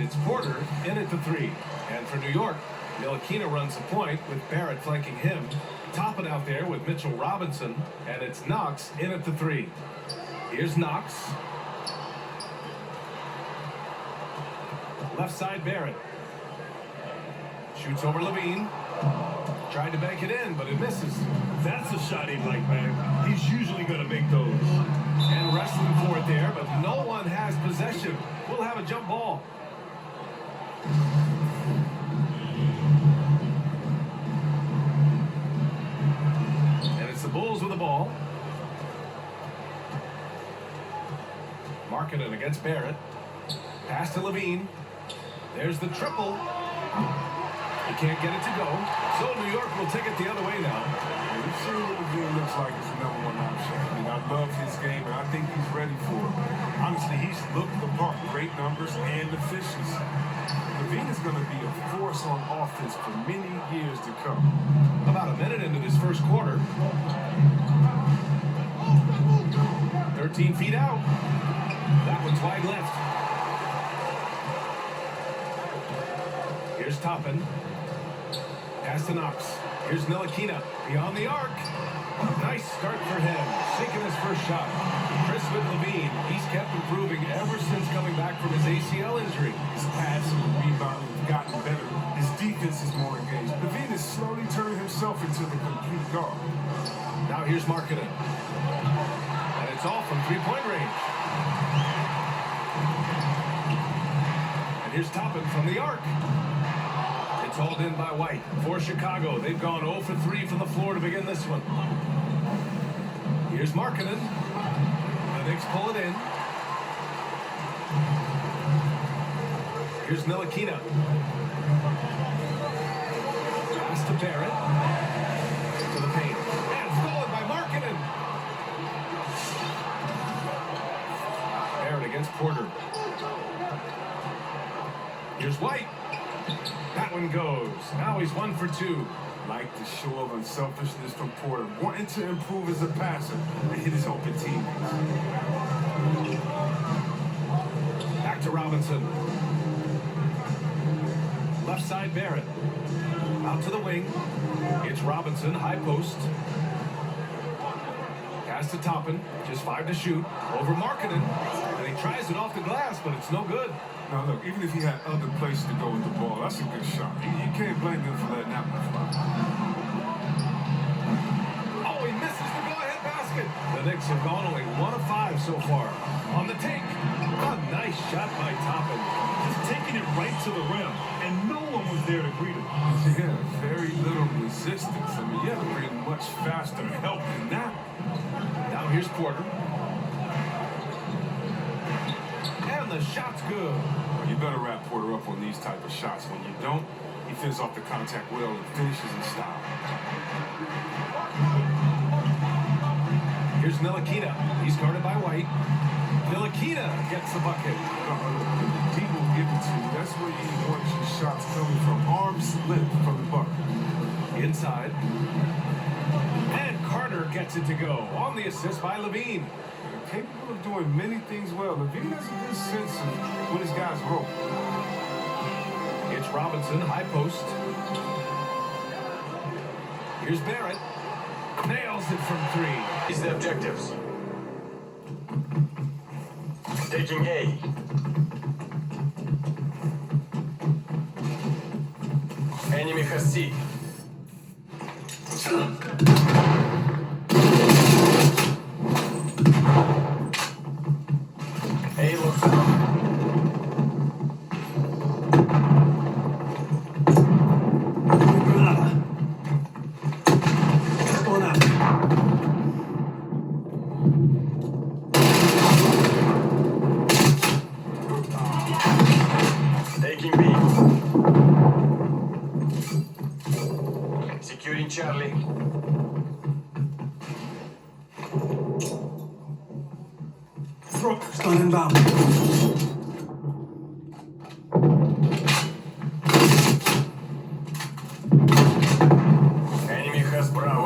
It's Porter in at the 3. And for New York, Ntilikina runs the point with Barrett flanking him. Topping out there with Mitchell Robinson. And it's Knox in at the 3. Here's Knox. Left side Barrett. Shoots over Levine. Tried to bank it in, but it misses. That's a shot he'd like, man. He's usually going to make those. And wrestling for it there, but no one has possession. We'll have a jump ball. And it's the Bulls with the ball. Markkanen against Barrett. Pass to Levine. There's the triple. He can't get it to go. So New York will take it the other way now. We've seen what Levine looks like as the #1 option. I mean, I love his game, and I think he's ready for it. Honestly, he's looked the part. Great numbers and efficiency. Levine is going to be a force on offense for many years to come. About a minute into this first quarter. 13 feet out. That one's wide left. Here's Toppin. Pass to Knox. Here's Ntilikina beyond the arc. Nice start for him. Sinking his first shot. Chris Levine, he's kept improving ever since coming back from his ACL injury. His passing and rebounding have gotten better. His defense is more engaged. Levine is slowly turning himself into the complete guard. Now here's Markkanen. And it's all from three-point range. And here's Toppin from the arc. It's hauled in by White for Chicago. They've gone 0 for 3 from the floor to begin this one. Here's Markkanen. The Knicks pull it in. Here's Ntilikina. Pass to Barrett. To the paint. And stolen by Markkanen. Barrett against Porter. Here's White. That one goes. Now he's 1 for 2. Like the show of unselfishness from Porter, wanting to improve as a passer and hit his open teammates. Back to Robinson. Left side Barrett. Out to the wing. It's Robinson, high post. Pass to Toppin. Just 5 to shoot. Over Markkanen. And he tries it off the glass, but it's no good. Now look, even if he had other places to go with the ball, that's a good shot. You can't blame him for letting that one fly. Oh, he misses the go-ahead basket. The Knicks have gone only 1 of 5 so far. On the take. A nice shot by Toppin. Just taking it right to the rim, and no one was there to greet him. Yeah, very little resistance. I mean, you have to bring much faster help than that. Now here's Porter. And the shot's good. Well, you better wrap Porter up on these type of shots. When you don't, he finishes off the contact well and finishes in style. Here's Ntilikina. He's guarded by White. Ntilikina gets the bucket. Deep will give it to you. That's where you want your shots coming from. Arm slip from the bucket. Inside. And Carter gets it to go. On the assist by Levine. Capable of doing many things well. Levine has a good sense of what his guys roll. It's Robinson, high post. Here's Barrett. Nails it from 3. These are the objectives. Taking A. Enemy has C. A looks down. Taking B. Securing Charlie. Standing down. Enemy has Bravo.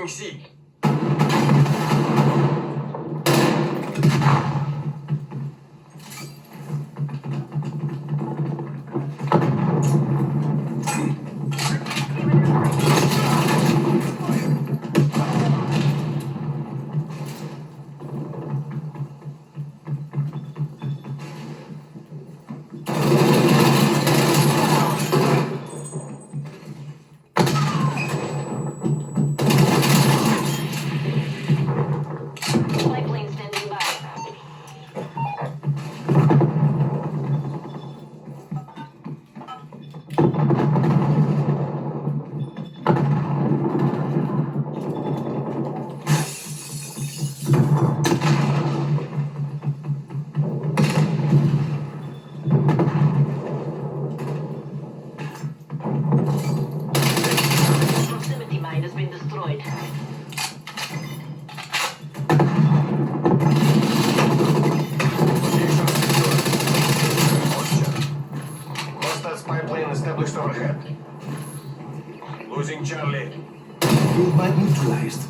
Taking C. Pipeline standing by. Proximity mine has been destroyed. Location secure. Posture. Hostile spy plane established overhead. Losing Charlie. Field might neutralized.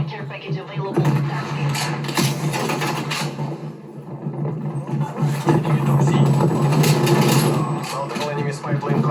Care package available for tasking. C. Multiple enemy spy plane